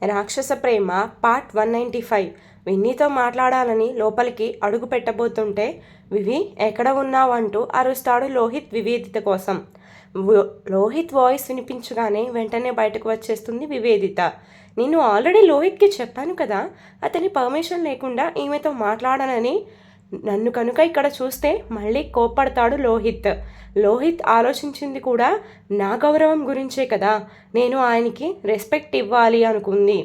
రాక్షస ప్రేమ పార్ట్ 195. విన్నీతో మాట్లాడాలని లోపలికి అడుగు పెట్టబోతుంటే వివి ఎక్కడ ఉన్నావంటూ అరుస్తాడు లోహిత్ వివేదిత కోసం. లోహిత్ వాయిస్ వినిపించగానే వెంటనే బయటకు వచ్చేస్తుంది వివేదిత. నేను ఆల్రెడీ లోహిత్కి చెప్పాను కదా, అతని పర్మిషన్ లేకుండా ఈమెతో మాట్లాడనని. నన్ను కనుక ఇక్కడ చూస్తే మళ్ళీ కోప్పడతాడు లోహిత్. లోహిత్ ఆలోచించింది కూడా నా గౌరవం గురించే కదా, నేను ఆయనకి రెస్పెక్ట్ ఇవ్వాలి అనుకుంది.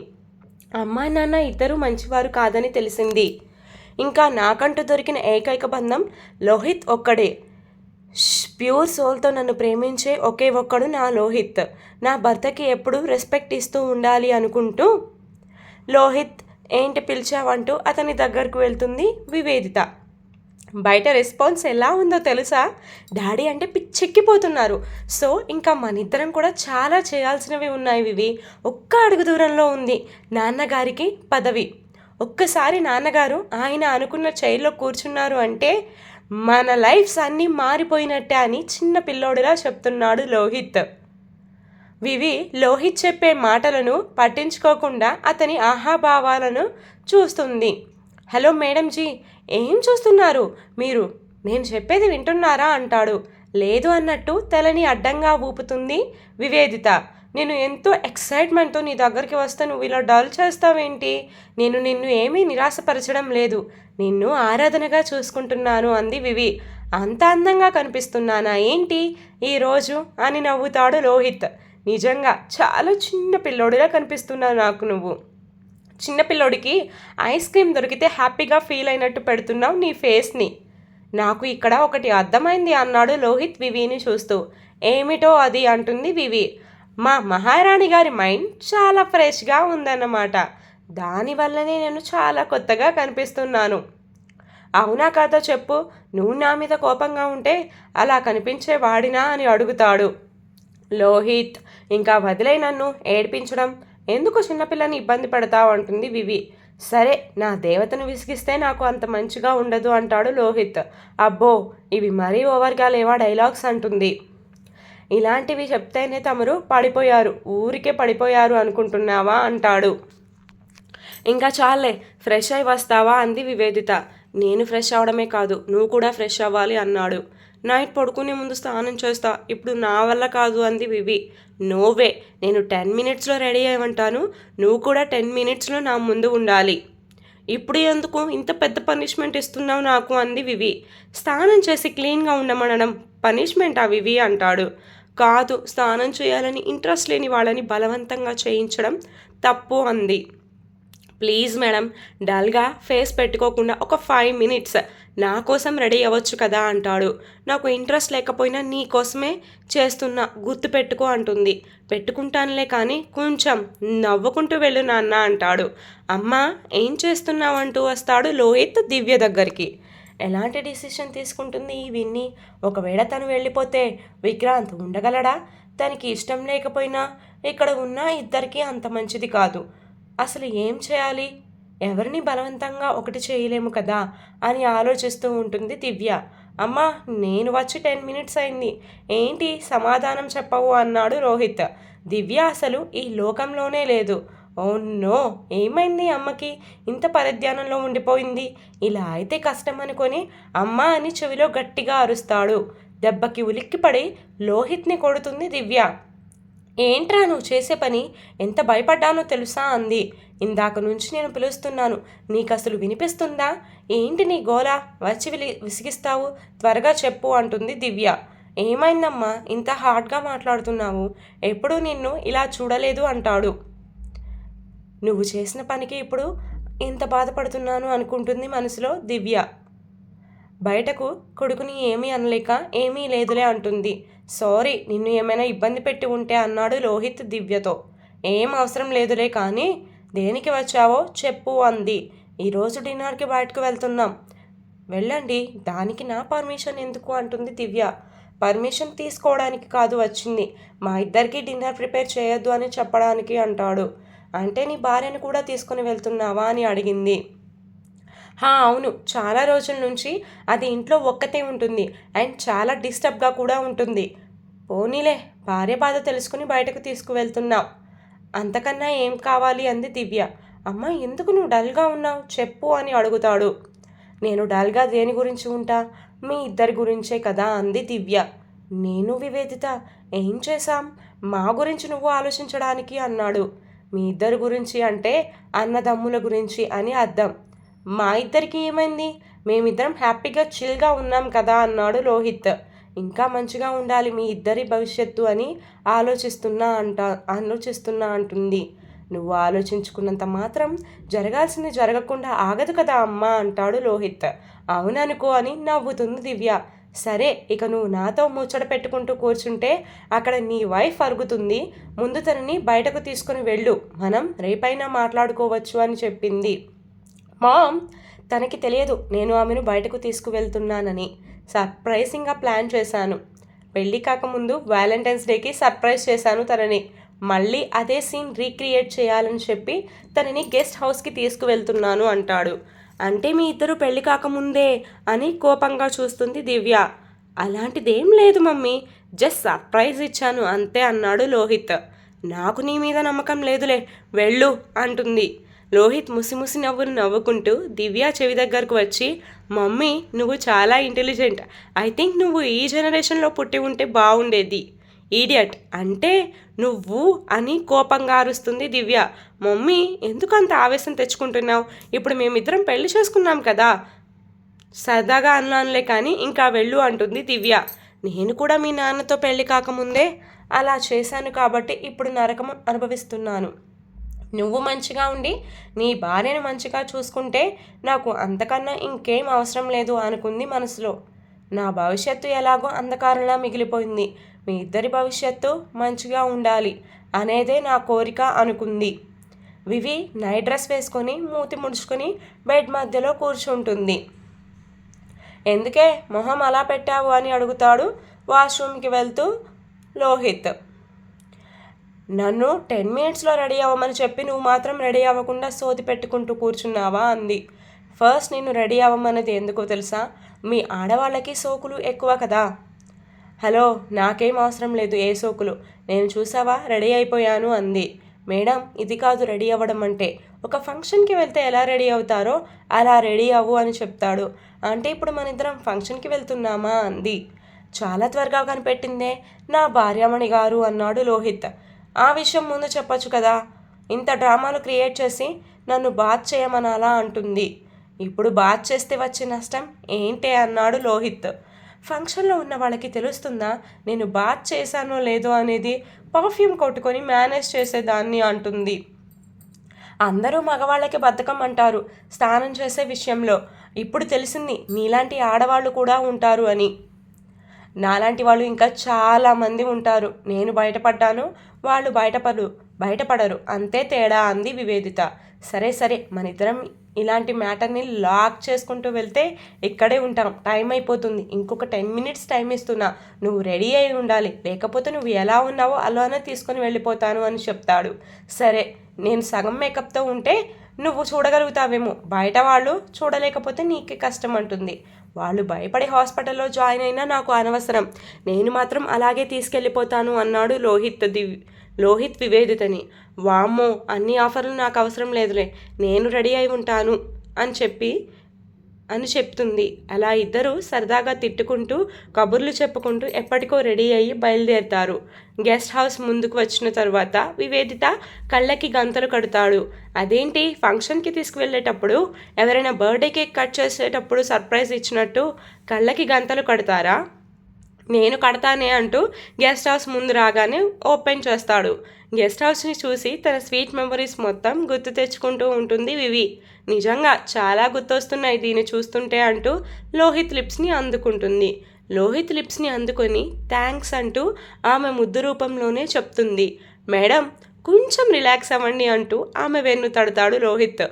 అమ్మా నాన్న ఇద్దరూ మంచివారు కాదని తెలిసింది. ఇంకా నాకంటూ దొరికిన ఏకైక బంధం లోహిత్ ఒక్కడే. ప్యూర్ సోల్తో నన్ను ప్రేమించే ఒకే ఒక్కడు నా లోహిత్. నా భర్తకి ఎప్పుడూ రెస్పెక్ట్ ఇస్తూ ఉండాలి అనుకుంటూ లోహిత్ ఏంటి పిలిచావంటూ అతని దగ్గరకు వెళ్తుంది వివేదిత. బయట రెస్పాన్స్ ఎలా ఉందో తెలుసా? డాడీ అంటే పిచ్చెక్కిపోతున్నారు. సో ఇంకా మనిద్దరం కూడా చాలా చేయాల్సినవి ఉన్నాయి వివి. ఒక్క అడుగు దూరంలో ఉంది నాన్నగారికి పదవి. ఒక్కసారి నాన్నగారు ఆయన అనుకున్న చైర్లో కూర్చున్నారు అంటే మన లైఫ్స్ అన్నీ మారిపోయినట్టే అని చిన్న పిల్లోడిలా చెప్తున్నాడు లోహిత్. వివి లోహిత్ చెప్పే మాటలను పట్టించుకోకుండా అతని ఆహాభావాలను చూస్తుంది. హలో మేడం జీ, ఏం చూస్తున్నారు మీరు? నేను చెప్పేది వింటున్నారా అంటాడు. లేదు అన్నట్టు తలని అడ్డంగా ఊపుతుంది వివేదిత. నేను ఎంతో ఎక్సైట్మెంట్తో నీ దగ్గరికి వస్తే నువ్వు ఇలా డల్ చేస్తావేంటి? నేను నిన్ను ఏమీ నిరాశపరచడం లేదు, నిన్ను ఆరాధనగా చూసుకుంటున్నాను అంది వివి. అంత అందంగా కనిపిస్తున్నానా ఏంటి ఈరోజు అని నవ్వుతాడు లోహిత్. నిజంగా చాలా చిన్న పిల్లోడిలా కనిపిస్తున్నావు నాకు నువ్వు. చిన్నపిల్లోడికి ఐస్ క్రీమ్ దొరికితే హ్యాపీగా ఫీల్ అయినట్టు పెడుతున్నావు నీ ఫేస్ని. నాకు ఇక్కడ ఒకటి అర్థమైంది అన్నాడు లోహిత్ వివిని చూస్తూ. ఏమిటో అది అంటుంది వివి. మా మహారాణి గారి మైండ్ చాలా ఫ్రెష్గా ఉందన్నమాట. దానివల్లనే నేను చాలా కొత్తగా కనిపిస్తున్నాను. అవునా కాదా చెప్పు, నువ్వు నా మీద కోపంగా ఉంటే అలా కనిపించేవాడినా అని అడుగుతాడు లోహిత్. ఇంకా వదిలే, నన్ను ఏడిపించడం ఎందుకు, చిన్నపిల్లని ఇబ్బంది పెడతావు అంటుంది వివి. సరే, నా దేవతను విసిగిస్తే నాకు అంత మంచిగా ఉండదు అంటాడు లోహిత్. అబ్బో, ఇవి మరీ ఓవర్గా లేవా డైలాగ్స్ అంటుంది. ఇలాంటివి చెప్తేనే తమరు పడిపోయారు, ఊరికే పడిపోయారు అనుకుంటున్నావా అంటాడు. ఇంకా చాలే, ఫ్రెష్ అయి వస్తావా అంది వివేదిత. నేను ఫ్రెష్ అవడమే కాదు, నువ్వు కూడా ఫ్రెష్ అవ్వాలి అన్నాడు. నైట్ పడుకునే ముందు స్నానం చేస్తా, ఇప్పుడు నా వల్ల కాదు అంది వివి. నోవే, నేను 10 మినిట్స్లో రెడీ అయ్యమంటాను, నువ్వు కూడా 10 మినిట్స్లో నా ముందు ఉండాలి. ఇప్పుడు ఎందుకు ఇంత పెద్ద పనిష్మెంట్ ఇస్తున్నావు నాకు అంది వివి. స్నానం చేసి క్లీన్గా ఉండమనడం పనిష్మెంటా వివి అంటాడు. కాదు, స్నానం చేయాలని ఇంట్రెస్ట్ లేని వాళ్ళని బలవంతంగా చేయించడం తప్పు అంది. ప్లీజ్ మేడం, డల్గా ఫేస్ పెట్టుకోకుండా ఒక 5 మినిట్స్ నా కోసం రెడీ అవ్వచ్చు కదా అంటాడు. నాకు ఇంట్రెస్ట్ లేకపోయినా నీ కోసమే చేస్తున్నా, గుర్తు పెట్టుకో అంటుంది. పెట్టుకుంటానులే కానీ కొంచెం నవ్వుకుంటూ వెళ్ళు నాన్న అంటాడు. అమ్మా ఏం చేస్తున్నావు అంటూ వస్తాడు లోహిత్ దివ్య దగ్గరికి. ఎలాంటి డిసిషన్ తీసుకుంటుంది ఈ విన్ని? ఒకవేళ తను వెళ్ళిపోతే విక్రాంత్ ఉండగలడా? తనకి ఇష్టం లేకపోయినా ఇక్కడ ఉన్న ఇద్దరికీ అంత మంచిది కాదు. అసలు ఏం చేయాలి? ఎవరిని బలవంతంగా ఒకటి చేయలేము కదా అని ఆలోచిస్తూ ఉంటుంది దివ్య. అమ్మా, నేను వచ్చి 10 మినిట్స్ అయింది, ఏంటి సమాధానం చెప్పవు అన్నాడు రోహిత్. దివ్య అసలు ఈ లోకంలోనే లేదు. ఓ నో, ఏమైంది అమ్మకి? ఇంత పరధ్యానంలో ఉండిపోయింది. ఇలా అయితే కష్టం అనుకొని అమ్మ అని చెవిలో గట్టిగా అరుస్తాడు. దెబ్బకి ఉలిక్కిపడి లోహిత్ని కొడుతుంది దివ్య. ఏంట్రా నువ్వు చేసే పని? ఎంత భయపడ్డానో తెలుసా అంది. ఇందాక నుంచి నేను పిలుస్తున్నాను, నీకు అసలు వినిపిస్తుందా? ఏంటి నీ గోల? వచ్చి విసిగిస్తావు, త్వరగా చెప్పు అంటుంది దివ్య. ఏమైందమ్మా ఇంత హార్డ్గా మాట్లాడుతున్నావు? ఎప్పుడూ నిన్ను ఇలా చూడలేదు అంటాడు. నువ్వు చేసిన పనికి ఇప్పుడు ఇంత బాధపడుతున్నాను అనుకుంటుంది మనసులో దివ్య. బయటకు కొడుకుని ఏమీ అనలేక ఏమీ లేదులే అంటుంది. సారీ, నిన్ను ఏమైనా ఇబ్బంది పెట్టి ఉంటే అన్నాడు లోహిత్ దివ్యతో. ఏం అవసరం లేదులే కానీ దేనికి వచ్చావో చెప్పు అంది. ఈరోజు డిన్నర్కి బయటకు వెళ్తున్నాం. వెళ్ళండి, దానికి నా పర్మిషన్ ఎందుకు అంటుంది దివ్య. పర్మిషన్ తీసుకోవడానికి కాదు వచ్చింది, మా ఇద్దరికి డిన్నర్ ప్రిపేర్ చేయొద్దు అని చెప్పడానికి అంటాడు. అంటే నీ భార్యను కూడా తీసుకుని వెళ్తున్నావా అని అడిగింది. అవును, చాలా రోజుల నుంచి అది ఇంట్లో ఒక్కతే ఉంటుంది అండ్ చాలా డిస్టర్బ్గా కూడా ఉంటుంది. పోనీలే, భార్య బాధ తెలుసుకుని బయటకు తీసుకువెళ్తున్నాం. అంతకన్నా ఏం కావాలి అంది దివ్య. అమ్మ ఎందుకు నువ్వు డల్గా ఉన్నావు చెప్పు అని అడుగుతాడు. నేను డల్గా దేని గురించి ఉంటా, మీ ఇద్దరి గురించే కదా అంది దివ్య. నేను వివేదిత ఏం చేశాం మా గురించి నువ్వు ఆలోచించడానికి అన్నాడు. మీ ఇద్దరి గురించి అంటే అన్నదమ్ముల గురించి అని అర్థం. మా ఇద్దరికి ఏమైంది, మేమిద్దరం హ్యాపీగా చిల్గా ఉన్నాం కదా అన్నాడు లోహిత్. ఇంకా మంచిగా ఉండాలి మీ ఇద్దరి భవిష్యత్తు అని ఆలోచిస్తున్నా అంటుంది. నువ్వు ఆలోచించుకున్నంత మాత్రం జరగాల్సింది జరగకుండా ఆగదు కదా అమ్మా అంటాడు లోహిత్. అవుననుకో అని నవ్వుతుంది దివ్య. సరే ఇక నువ్వు నాతో ముచ్చట పెట్టుకుంటూ కూర్చుంటే అక్కడ నీ వైఫ్ అరుగుతుంది, ముందు తనని బయటకు తీసుకుని వెళ్ళు, మనం రేపైనా మాట్లాడుకోవచ్చు అని చెప్పింది. మామ్ తనకి తెలియదు నేను ఆమెను బయటకు తీసుకువెళ్తున్నానని. సర్ప్రైజింగ్గా ప్లాన్ చేశాను. పెళ్ళి కాకముందు వ్యాలంటైన్స్ డేకి సర్ప్రైజ్ చేశాను తనని. మళ్ళీ అదే సీన్ రీక్రియేట్ చేయాలని చెప్పి తనని గెస్ట్ హౌస్కి తీసుకువెళ్తున్నాను అంటాడు. అంటే మీ ఇద్దరు పెళ్ళి కాకముందే అని కోపంగా చూస్తుంది దివ్య. అలాంటిదేం లేదు మమ్మీ, జస్ట్ సర్ప్రైజ్ ఇచ్చాను అంతే అన్నాడు లోహిత్. నాకు నీ మీద నమ్మకం లేదులే, వెళ్ళు అంటుంది. లోహిత్ ముసిముసి నవ్వును నవ్వుకుంటూ దివ్య చెవి దగ్గరకు వచ్చి, మమ్మీ నువ్వు చాలా ఇంటెలిజెంట్, ఐ థింక్ నువ్వు ఈ జనరేషన్లో పుట్టి ఉంటే బాగుండేది. ఈడియట్ అంటే నువ్వు అని కోపంగా అరుస్తుంది దివ్య. మమ్మీ ఎందుకు అంత ఆవేశం తెచ్చుకుంటున్నావు, ఇప్పుడు మేమిద్దరం పెళ్లి చేసుకున్నాం కదా, సరదాగా అన్నానులే కానీ ఇంకా వెళ్ళు అంటుంది దివ్య. నేను కూడా మీ నాన్నతో పెళ్లి కాకముందే అలా చేశాను కాబట్టి ఇప్పుడు నరకం అనుభవిస్తున్నాను. నువ్వు మంచిగా ఉండి నీ భార్యను మంచిగా చూసుకుంటే నాకు అంతకన్నా ఇంకేం అవసరం లేదు అనుకుంది మనసులో. నా భవిష్యత్తు ఎలాగో అంధకారంలా మిగిలిపోయింది, మీ ఇద్దరి భవిష్యత్తు మంచిగా ఉండాలి అనేదే నా కోరిక అనుకుంది. వివి నైట్ డ్రెస్ వేసుకొని మూతి ముడుచుకొని బెడ్ మధ్యలో కూర్చుంటుంది. ఎందుకే మొహం అలా పెట్టావు అని అడుగుతాడు వాష్రూమ్కి వెళ్తూ లోహిత్. నన్ను 10 మినిట్స్లో రెడీ అవ్వమని చెప్పి నువ్వు మాత్రం రెడీ అవ్వకుండా సోది పెట్టుకుంటూ కూర్చున్నావా అంది. ఫస్ట్ నేను రెడీ అవ్వమన్నది ఎందుకో తెలుసా, మీ ఆడవాళ్ళకి సోకులు ఎక్కువ కదా. హలో నాకేం అవసరం లేదు ఏ సోకులు, నేను చూసావా రెడీ అయిపోయాను అంది. మేడం ఇది కాదు రెడీ అవ్వడం అంటే, ఒక ఫంక్షన్కి వెళ్తే ఎలా రెడీ అవుతారో అలా రెడీ అవ్వు అని చెప్తాడు. అంటే ఇప్పుడు మన ఇద్దరం ఫంక్షన్కి వెళ్తున్నామా అంది. చాలా త్వరగా కనిపెట్టిందే నా భార్యామణి గారు అన్నాడు లోహిత్. ఆ విషయం ముందు చెప్పొచ్చు కదా, ఇంత డ్రామాలు క్రియేట్ చేసి నన్ను బాత్ చేయమనాలా అంటుంది. ఇప్పుడు బాత్ చేస్తే వచ్చే నష్టం ఏంటే అన్నాడు లోహిత్. ఫంక్షన్లో ఉన్న వాళ్ళకి తెలుస్తుందా నేను బాత్ చేశానో లేదో అనేది, పర్ఫ్యూమ్ కొట్టుకొని మేనేజ్ చేసేదాన్ని అంటుంది. అందరూ మగవాళ్ళకి బద్ధకం అంటారు స్నానం చేసే విషయంలో, ఇప్పుడు తెలిసింది నీలాంటి ఆడవాళ్ళు కూడా ఉంటారు అని. నాలాంటి వాళ్ళు ఇంకా చాలామంది ఉంటారు, నేను బయటపడ్డాను వాళ్ళు బయటపడరు అంతే తేడా అంది వివేదిత. సరే సరే మన ఇద్దరం ఇలాంటి మ్యాటర్ని లాక్ చేసుకుంటూ వెళ్తే ఇక్కడే ఉంటాం, టైం అయిపోతుంది, ఇంకొక 10 మినిట్స్ టైం ఇస్తున్నా, నువ్వు రెడీ అయి ఉండాలి, లేకపోతే నువ్వు ఎలా ఉన్నావో అలానే తీసుకొని వెళ్ళిపోతాను అని చెప్తాడు. సరే నేను సగం మేకప్తో ఉంటే నువ్వు చూడగలుగుతావేమో, బయట వాళ్ళు చూడలేకపోతే నీకే కష్టం అంటుంది. వాళ్ళు భయపడి హాస్పిటల్లో జాయిన్ అయినా నాకు అనవసరం, నేను మాత్రం అలాగే తీసుకెళ్ళిపోతాను అన్నాడు లోహిత్ వివేదితని. వామ్మో అన్ని ఆఫర్లు నాకు అవసరం లేదులే, నేను రెడీ అయి ఉంటాను అని చెప్తుంది. అలా ఇద్దరు సరదాగా తిట్టుకుంటూ కబుర్లు చెప్పుకుంటూ ఎప్పటికో రెడీ అయ్యి బయలుదేరుతారు. గెస్ట్ హౌస్ ముందుకు వచ్చిన తర్వాత వివేదిత కళ్ళకి గంతలు కడతాడు. అదేంటి ఫంక్షన్కి తీసుకువెళ్ళేటప్పుడు ఎవరైనా బర్త్డే కేక్ కట్ చేసేటప్పుడు సర్ప్రైజ్ ఇచ్చినట్టు కళ్ళకి గంతలు కడతారా, నేను కడతానే అంటూ గెస్ట్ హౌస్ ముందు రాగానే ఓపెన్ చేస్తాడు. గెస్ట్ హౌస్ని చూసి తన స్వీట్ మెమరీస్ మొత్తం గుర్తు తెచ్చుకుంటూ ఉంటుంది వివి. నిజంగా చాలా గుర్తొస్తున్నాయి దీన్ని చూస్తుంటే అంటూ లోహిత్ లిప్స్ని అందుకుంటుంది. లోహిత్ లిప్స్ని అందుకొని థ్యాంక్స్ అంటూ ఆమె ముద్దు రూపంలోనే చెప్తుంది. మేడం కొంచెం రిలాక్స్ అవ్వండి అంటూ ఆమె వెన్ను తడతాడు లోహిత్.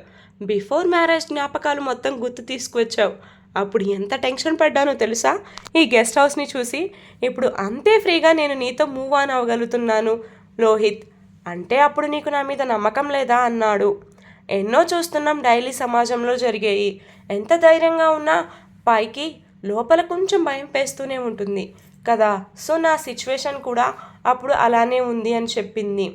బిఫోర్ మ్యారేజ్ జ్ఞాపకాలు మొత్తం గుర్తు తీసుకువచ్చావు, అప్పుడు ఎంత టెన్షన్ పడ్డానో తెలుసా ఈ గెస్ట్ హౌస్ని చూసి, ఇప్పుడు అంతే ఫ్రీగా నేను నీతో మూవ్ ఆన్ అవ్వగలుగుతున్నాను లోహిత్. అంటే అప్పుడు నీకు నా మీద నమ్మకం లేదా అన్నాడు. ఎన్నో చూస్తున్నాం డైలీ సమాజంలో జరిగేవి, ఎంత ధైర్యంగా ఉన్నా పైకి లోపల కొంచెం భయం పేస్తూనే ఉంటుంది కదా, సో నా సిచ్యువేషన్ కూడా అప్పుడు అలానే ఉంది అని చెప్పింది.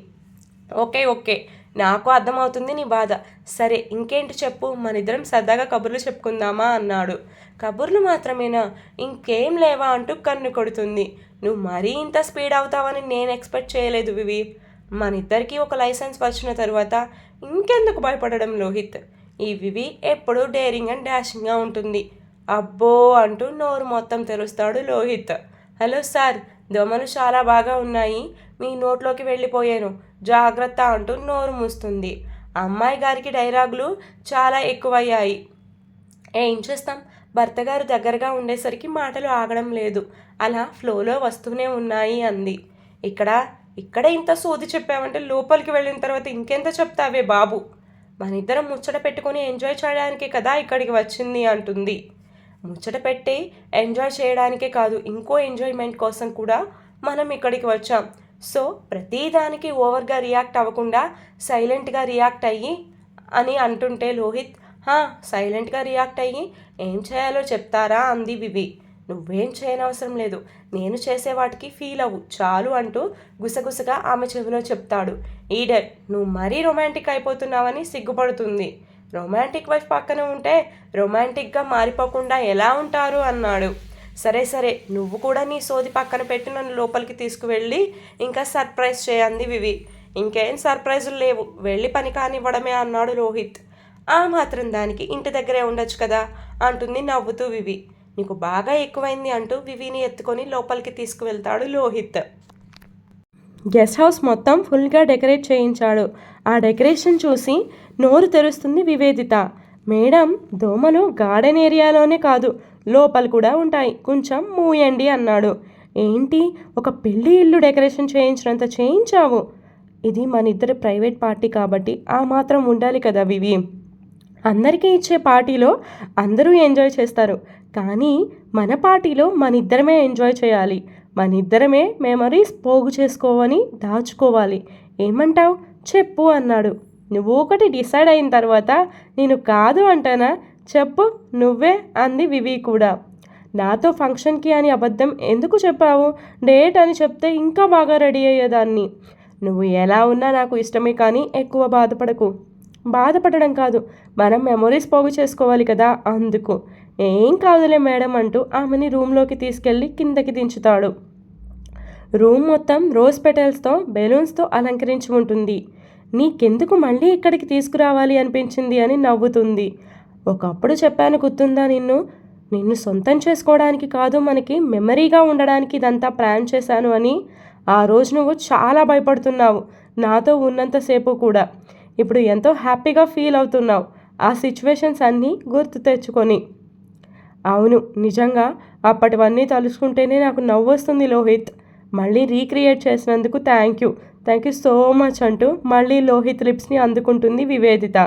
ఓకే ఓకే, నాకు అర్థమవుతుంది నీ బాధ. సరే ఇంకేంటి చెప్పు, మనిద్దరం సరదాగా కబుర్లు చెప్పుకుందామా అన్నాడు. కబుర్లు మాత్రమేనా, ఇంకేం లేవా అంటూ కన్ను కొడుతుంది. నువ్వు మరీ ఇంత స్పీడ్ అవుతావని నేను ఎక్స్పెక్ట్ చేయలేదు వివి. మనిద్దరికీ ఒక లైసెన్స్ వచ్చిన తర్వాత ఇంకెందుకు భయపడడం లోహిత్. ఈ వివి ఎప్పుడూ డేరింగ్ అండ్ డాషింగ్గా ఉంటుంది. అబ్బో అంటూ నోరు మొత్తం తెరుస్తాడు లోహిత్. హలో సార్, దోమలు చాలా బాగా ఉన్నాయి, మీ నోట్లోకి వెళ్ళిపోయాను, జాగ్రత్త అంటూ నోరు మూస్తుంది. అమ్మాయి గారికి డైలాగులు చాలా ఎక్కువయ్యాయి. ఏం చేస్తాం, భర్త గారు దగ్గరగా ఉండేసరికి మాటలు ఆగడం లేదు, అలా ఫ్లోలో వస్తూనే ఉన్నాయి అంది. ఇక్కడే ఇంత సోది చెప్పావంటే లోపలికి వెళ్ళిన తర్వాత ఇంకెంత చెప్తావే బాబు. మనిద్దరం ముచ్చట పెట్టుకొని ఎంజాయ్ చేయడానికే కదా ఇక్కడికి వచ్చింది అంటుంది. ముచ్చట పెట్టి ఎంజాయ్ చేయడానికే కాదు, ఇంకో ఎంజాయ్మెంట్ కోసం కూడా మనం ఇక్కడికి వచ్చాం. సో ప్రతిదానికి ఓవర్గా రియాక్ట్ అవ్వకుండా సైలెంట్గా రియాక్ట్ అయ్యి అని అంటుంటే లోహిత్ సైలెంట్గా రియాక్ట్ అయ్యి ఏం చేయాలో చెప్తారా అంది వివి. నువ్వేం చేయనవసరం లేదు, నేను చేసే వాటికి ఫీల్ అవ్వు చాలు అంటూ గుసగుసగా ఆమె చెవిలో చెప్తాడు. ఈడర్, నువ్వు మరీ రొమాంటిక్ అయిపోతున్నావని సిగ్గుపడుతుంది. రొమాంటిక్ వైఫ్ పక్కన ఉంటే రొమాంటిక్గా మారిపోకుండా ఎలా ఉంటారు అన్నాడు. సరే నువ్వు కూడా నీ సోది పక్కన పెట్టి నన్ను లోపలికి తీసుకువెళ్ళి ఇంకా సర్ప్రైజ్ చేయంది వివి. ఇంకేం సర్ప్రైజులు లేవు, వెళ్ళి పని కానివ్వడమే అన్నాడు రోహిత్. ఆ మాత్రం దానికి ఇంటి దగ్గరే ఉండొచ్చు కదా అంటుంది నవ్వుతూ వివి. నీకు బాగా ఎక్కువైంది అంటూ వివిని ఎత్తుకొని లోపలికి తీసుకువెళ్తాడు లోహిత్. గెస్ట్ హౌస్ మొత్తం ఫుల్గా డెకరేట్ చేయించాడు. ఆ డెకరేషన్ చూసి నోరు తెరుస్తుంది వివేదిత. మేడం, దోమలు గార్డెన్ ఏరియాలోనే కాదు లోపల కూడా ఉంటాయి, కొంచెం మూయండి అన్నాడు. ఏంటి, ఒక పెళ్ళి ఇల్లు డెకరేషన్ చేయించినంత చేయించావు? ఇది మన ఇద్దరి ప్రైవేట్ పార్టీ కాబట్టి ఆ మాత్రం ఉండాలి కదా వివి. అందరికీ ఇచ్చే పార్టీలో అందరూ ఎంజాయ్ చేస్తారు, కానీ మన పార్టీలో మన ఇద్దరమే ఎంజాయ్ చేయాలి, మన ఇద్దరమే మెమరీస్ పోగు చేసుకోవని దాచుకోవాలి. ఏమంటావు చెప్పు అన్నాడు. నువ్వు ఒకటి డిసైడ్ అయిన తర్వాత నేను కాదు అంటానా, చెప్పు నువ్వే అంది వివి కూడా. నాతో ఫంక్షన్కి అని అబద్ధం ఎందుకు చెప్పావు? డేట్ అని చెప్తే ఇంకా బాగా రెడీ అయ్యేదాన్ని. నువ్వు ఎలా ఉన్నా నాకు ఇష్టమే, కానీ ఎక్కువ బాధపడకు. బాధపడడం కాదు, మనం మెమొరీస్ పోగు చేసుకోవాలి కదా, అందుకు. ఏం కాదులే మేడం అంటూ ఆమెని రూమ్లోకి తీసుకెళ్ళి కిందకి దించుతాడు. రూమ్ మొత్తం రోజ్ పెటల్స్తో బెలూన్స్తో అలంకరించి ఉంటుంది. నీకెందుకు మళ్ళీ ఇక్కడికి తీసుకురావాలి అనిపించింది అని నవ్వుతుంది. ఒకప్పుడు చెప్పాను గుర్తుందా, నిన్ను సొంతం చేసుకోవడానికి కాదు, మనకి మెమరీగా ఉండడానికి ఇదంతా ప్లాన్ చేశాను అని. ఆ రోజు నువ్వు చాలా భయపడుతున్నావు నాతో ఉన్నంతసేపు కూడా. ఇప్పుడు ఎంతో హ్యాపీగా ఫీల్ అవుతున్నావు ఆ సిచ్యువేషన్స్ అన్నీ గుర్తు తెచ్చుకొని. అవును, నిజంగా అప్పటివన్నీ తలుచుకుంటేనే నాకు నవ్వు వస్తుంది లోహిత్. మళ్ళీ రీక్రియేట్ చేసినందుకు థ్యాంక్ యూ సో మచ్ అంటూ మళ్ళీ లోహిత్ లిప్స్ని అందుకుంటుంది వివేదిత.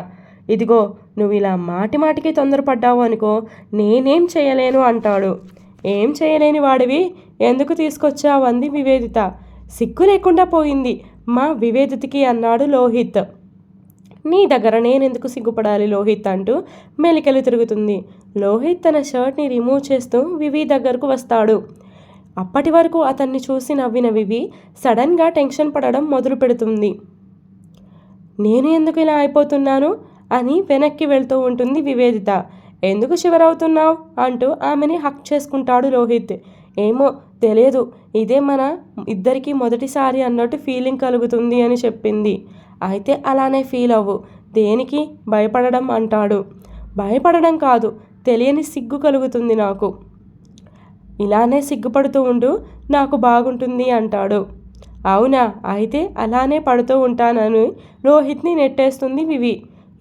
ఇదిగో, నువ్వు ఇలా మాటికి తొందరపడ్డావు అనుకో, నేనేం చేయలేను అంటాడు. ఏం చేయలేని వాడివి ఎందుకు తీసుకొచ్చావు అంది వివేదిత. సిగ్గు లేకుండా పోయింది మా వివేదితకి అన్నాడు లోహిత్. నీ దగ్గర నేనెందుకు సిగ్గుపడాలి లోహిత్ అంటూ మెలికలు తిరుగుతుంది. లోహిత్ తన షర్ట్ని రిమూవ్ చేస్తూ వివి దగ్గరకు వస్తాడు. అప్పటి వరకు అతన్ని చూసి నవ్విన వివి సడన్గా టెన్షన్ పడడం మొదలు పెడుతుంది. నేను ఎందుకు ఇలా అయిపోతున్నాను అని వెనక్కి వెళ్తూ ఉంటుంది వివేదిత. ఎందుకు షివరవుతున్నావు అంటూ ఆమెని హక్ చేసుకుంటాడు లోహిత్. ఏమో తెలియదు, ఇదే మన ఇద్దరికీ మొదటిసారి అన్నట్టు ఫీలింగ్ కలుగుతుంది అని చెప్పింది. అయితే అలానే ఫీల్ అవ్వు, దేనికి భయపడడం అంటాడు. భయపడడం కాదు, తెలియని సిగ్గు కలుగుతుంది నాకు. ఇలానే సిగ్గుపడుతూ ఉండు, నాకు బాగుంటుంది అంటాడు. అవునా, అయితే అలానే పడుతూ ఉంటానని రోహిత్ని నెట్టేస్తుంది వివి.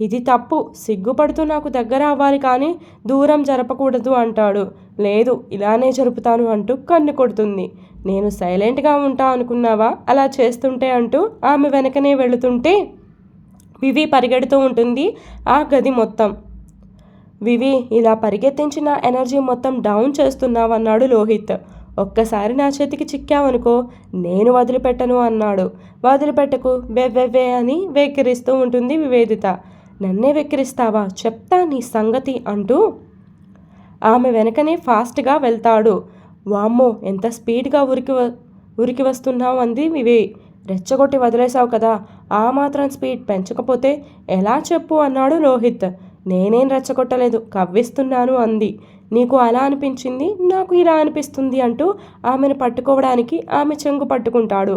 ఇది తప్పు, సిగ్గుపడుతూ నాకు దగ్గర అవ్వాలి కానీ దూరం జరపకూడదు అంటాడు. లేదు, ఇలానే జరుపుతాను అంటూ కన్ను కొడుతుంది. నేను సైలెంట్గా ఉంటా అనుకున్నావా అలా చేస్తుంటే అంటూ ఆమె వెనకనే వెళుతుంటే వివి పరిగెడుతూ ఉంటుంది ఆ గది మొత్తం. వివి, ఇలా పరిగెత్తించిన ఎనర్జీ మొత్తం డౌన్ చేస్తున్నావన్నాడు లోహిత్. ఒక్కసారి నా చేతికి చిక్కావనుకో నేను వదిలిపెట్టను అన్నాడు. వదిలిపెట్టకు వెవ్వెవ్వే అని వెక్కిరిస్తూ ఉంటుంది వివేదిత. నన్నే వెక్కిరిస్తావా, చెప్తా నీ సంగతి అంటూ ఆమె వెనకనే ఫాస్ట్గా వెళ్తాడు. వామ్మో, ఎంత స్పీడ్గా ఉరికి వస్తున్నావు అంది వివి. రెచ్చగొట్టి వదిలేసావు కదా, ఆ మాత్రం స్పీడ్ పెంచకపోతే ఎలా చెప్పు అన్నాడు లోహిత్. నేనేం రెచ్చగొట్టలేదు, కవ్విస్తున్నాను అంది. నీకు అలా అనిపించింది, నాకు ఇలా అనిపిస్తుంది అంటూ ఆమెను పట్టుకోవడానికి ఆమె చెంగు పట్టుకుంటాడు.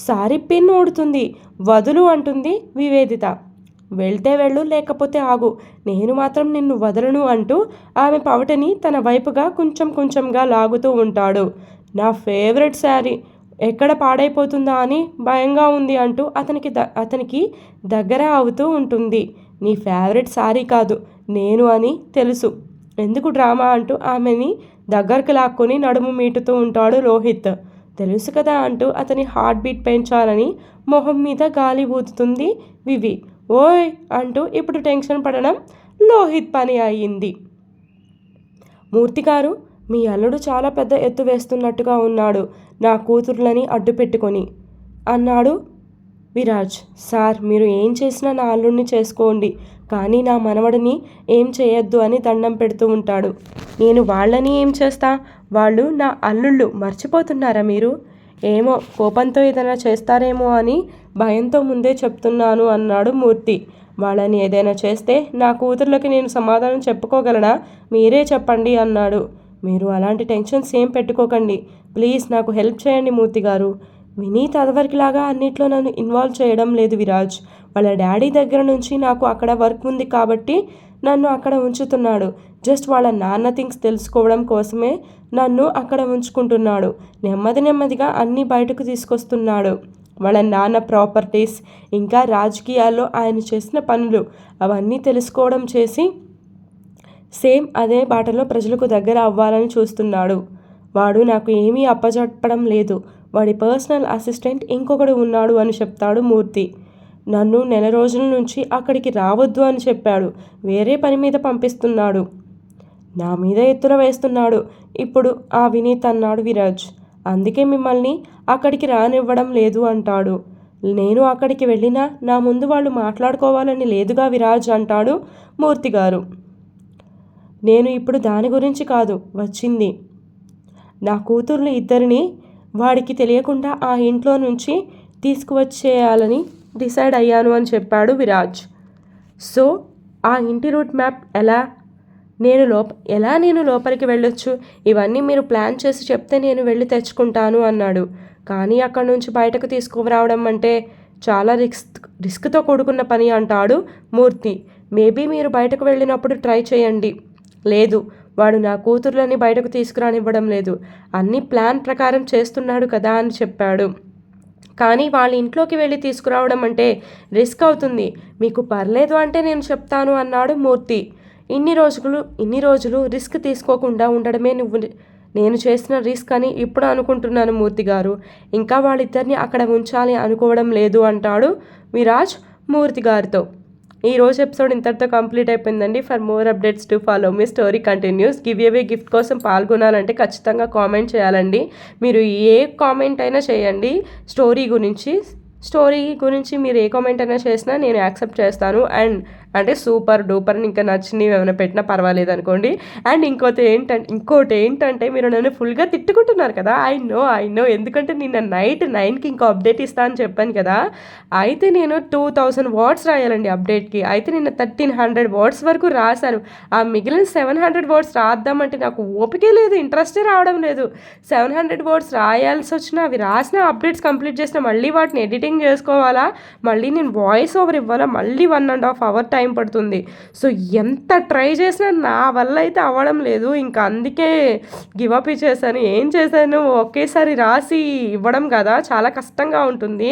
సారీ పిన్ ఊడుతుంది, వదులు అంటుంది వివేదిత. వెళ్తే వెళ్ళు, లేకపోతే ఆగు, నేను మాత్రం నిన్ను వదలను అంటూ ఆమె పవటని తన వైపుగా కొంచెం కొంచెంగా లాగుతూ ఉంటాడు. నా ఫేవరెట్ శారీ ఎక్కడ పాడైపోతుందా అని భయంగా ఉంది అంటూ అతనికి దగ్గర అవుతూ ఉంటుంది. నీ ఫేవరెట్ శారీ కాదు నేను అని తెలుసు, ఎందుకు డ్రామా అంటూ ఆమెని దగ్గరకు లాక్కొని నడుము మీటుతూ ఉంటాడు లోహిత్. తెలుసు కదా అంటూ అతని హార్ట్ బీట్ పెంచాలని మొహం మీద గాలి ఊదుతుంది వివి. ఓయ్ అంటూ ఇప్పుడు టెన్షన్ పడడం లోహిత్ పని అయ్యింది. మూర్తిగారు, మీ అల్లుడు చాలా పెద్ద ఎత్తు వేస్తున్నట్టుగా ఉన్నాడు, నా కూతుర్లని అడ్డు పెట్టుకొని అన్నాడు విరాజ్. సార్, మీరు ఏం చేసినా నా అల్లుడిని చేసుకోండి, కానీ నా మనవడిని ఏం చేయొద్దు అని దండం పెడుతూ ఉంటాడు. నేను వాళ్ళని ఏం చేస్తా, వాళ్ళు నా అల్లుళ్ళు, మర్చిపోతున్నారా మీరు? ఏమో కోపంతో ఏదైనా చేస్తారేమో అని భయంతో ముందే చెప్తున్నాను అన్నాడు మూర్తి. వాళ్ళని ఏదైనా చేస్తే నా కూతుర్లకి నేను సమాధానం చెప్పుకోగలనా, మీరే చెప్పండి అన్నాడు. మీరు అలాంటి టెన్షన్స్ ఏం పెట్టుకోకండి, ప్లీజ్ నాకు హెల్ప్ చేయండి మూర్తి గారు. వినీత్ అదివరకులాగా అన్నిట్లో నన్ను ఇన్వాల్వ్ చేయడం లేదు విరాజ్. వాళ్ళ డాడీ దగ్గర నుంచి నాకు అక్కడ వర్క్ ఉంది కాబట్టి నన్ను అక్కడ ఉంచుతున్నాడు. జస్ట్ వాళ్ళ నాన్న థింగ్స్ తెలుసుకోవడం కోసమే నన్ను అక్కడ ఉంచుకుంటున్నాడు. నెమ్మదిగా అన్నీ బయటకు తీసుకొస్తున్నాడు. వాళ్ళ నాన్న ప్రాపర్టీస్, ఇంకా రాజకీయాల్లో ఆయన చేసిన పనులు అవన్నీ తెలుసుకోవడం చేసి సేమ్ అదే బాటలో ప్రజలకు దగ్గర అవ్వాలని చూస్తున్నాడు. వాడు నాకు ఏమీ అప్పచెప్పడం లేదు, వాడి పర్సనల్ అసిస్టెంట్ ఇంకొకడు ఉన్నాడు అని చెప్తాడు మూర్తి. నన్ను నెల రోజుల నుంచి అక్కడికి రావద్దు అని చెప్పాడు, వేరే పని మీద పంపిస్తున్నాడు, నా మీద ఎత్తున వేస్తున్నాడు ఇప్పుడు ఆ వినీత్ అన్నాడు విరాజ్. అందుకే మిమ్మల్ని అక్కడికి రానివ్వడం లేదు అంటాడు. నేను అక్కడికి వెళ్ళినా నా ముందు వాళ్ళు మాట్లాడుకోవాలని లేదుగా విరాజ్ అంటాడు మూర్తి గారు. నేను ఇప్పుడు దాని గురించి కాదు వచ్చింది, నా కూతుర్లు ఇద్దరిని వాడికి తెలియకుండా ఆ ఇంట్లో నుంచి తీసుకువచ్చేయాలని డిసైడ్ అయ్యాను అని చెప్పాడు విరాజ్. సో ఆ ఇంటి రూట్ మ్యాప్ ఎలా నేను లోపలికి వెళ్ళొచ్చు, ఇవన్నీ మీరు ప్లాన్ చేసి చెప్తే నేను వెళ్ళి తెచ్చుకుంటాను అన్నాడు. కానీ అక్కడ నుంచి బయటకు తీసుకురావడం అంటే చాలా రిస్క్తో కూడుకున్న పని అంటాడు మూర్తి. మేబీ మీరు బయటకు వెళ్ళినప్పుడు ట్రై చేయండి. లేదు, వాడు నా కూతుర్లని బయటకు తీసుకురానివ్వడం లేదు, అన్ని ప్లాన్ ప్రకారం చేస్తున్నాడు కదా అని చెప్పాడు. కానీ వాళ్ళ ఇంట్లోకి వెళ్ళి తీసుకురావడం అంటే రిస్క్ అవుతుంది, మీకు పర్లేదు అంటే నేను చెప్తాను అన్నాడు మూర్తి. ఇన్ని రోజులు రిస్క్ తీసుకోకుండా ఉండడమే నేను చేసిన రిస్క్ అని ఇప్పుడు అనుకుంటున్నాను మూర్తి గారు. ఇంకా వాళ్ళిద్దరిని అక్కడ ఉంచాలి అనుకోవడం లేదు అంటాడు విరాజ్ మూర్తి గారితో. ఈరోజు ఎపిసోడ్ ఇంతటితో కంప్లీట్ అయిపోయిందండి. For more updates to follow me story continuous. Give gift కోసం పాల్గొనాలంటే ఖచ్చితంగా కామెంట్ చేయాలండి. మీరు ఏ కామెంట్ అయినా చేయండి స్టోరీ గురించి మీరు ఏ కామెంట్ అయినా చేసినా నేను యాక్సెప్ట్ చేస్తాను. అండ్ అంటే సూపర్ డూపర్ ఇంకా నచ్చినవి ఏమైనా పెట్టినా పర్వాలేదు అనుకోండి. అండ్ ఇంకోటి ఏంటంటే మీరు నన్ను ఫుల్గా తిట్టుకుంటున్నారు కదా. ఐ నో ఎందుకంటే నిన్న నైట్ 9కి ఇంకో అప్డేట్ ఇస్తా అని చెప్పాను కదా. అయితే నేను 2000 వర్డ్స్ రాయాలండి అప్డేట్కి. అయితే నిన్న 1300 వర్డ్స్ వరకు రాశాను. ఆ మిగిలిన 700 వర్డ్స్ రాద్దామంటే నాకు ఓపికే లేదు, ఇంట్రెస్టే రావడం లేదు. 700 వర్డ్స్ రాయాల్సి వచ్చినా అవి రాసిన అప్డేట్స్ కంప్లీట్ చేసిన మళ్ళీ వాటిని ఎడిటింగ్ చేసుకోవాలా, మళ్ళీ నేను వాయిస్ ఓవర్ ఇవ్వాలా, మళ్ళీ 1.5 hour టైం పడుతుంది. సో ఎంత ట్రై చేసినా నా వల్ల అయితే అవ్వడం లేదు. ఇంకా అందుకే గివప్ ఇచ్చేసాను. ఏం చేశాను, ఒకేసారి రాసి ఇవ్వడం కదా చాలా కష్టంగా ఉంటుంది.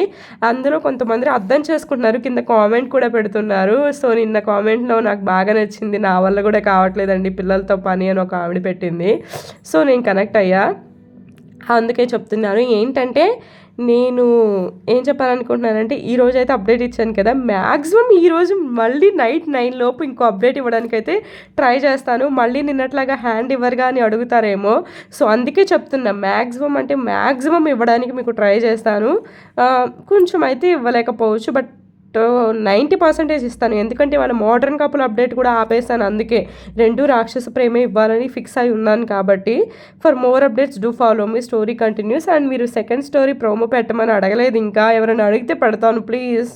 అందులో కొంతమంది అర్థం చేసుకుంటున్నారు, కింద కామెంట్ కూడా పెడుతున్నారు. సో నిన్న కామెంట్లో నాకు బాగా నచ్చింది, నా వల్ల కూడా కావట్లేదండి పిల్లలతో పని అని ఒక ఆవిడ పెట్టింది. సో నేను కనెక్ట్ అయ్యా, అందుకే చెప్తున్నాను. ఏంటంటే నేను ఏం చెప్పాలనుకుంటున్నానంటే ఈరోజు అయితే అప్డేట్ ఇచ్చాను కదా, మ్యాక్సిమం ఈరోజు మళ్ళీ నైట్ 9 లోపు ఇంకో అప్డేట్ ఇవ్వడానికైతే ట్రై చేస్తాను. మళ్ళీ నిన్నట్లాగా హ్యాండ్ ఇవ్వరుగా అని అడుగుతారేమో, సో అందుకే చెప్తున్నా మ్యాక్సిమం ఇవ్వడానికి మీకు ట్రై చేస్తాను. కొంచెం అయితే ఇవ్వలేకపోవచ్చు, బట్ 90% ఇస్తాను. ఎందుకంటే వాళ్ళ మోడర్న్ కపుల్ అప్డేట్ కూడా ఆపేస్తాను, అందుకే 2 రాక్షస ప్రేమే ఇవ్వాలని ఫిక్స్ అయి ఉన్నాను కాబట్టి. For more updates do follow me story continuous. And మీరు సెకండ్ స్టోరీ ప్రోమో పెట్టమని అడగలేదు, ఇంకా ఎవరైనా అడిగితే పెడతాను ప్లీజ్.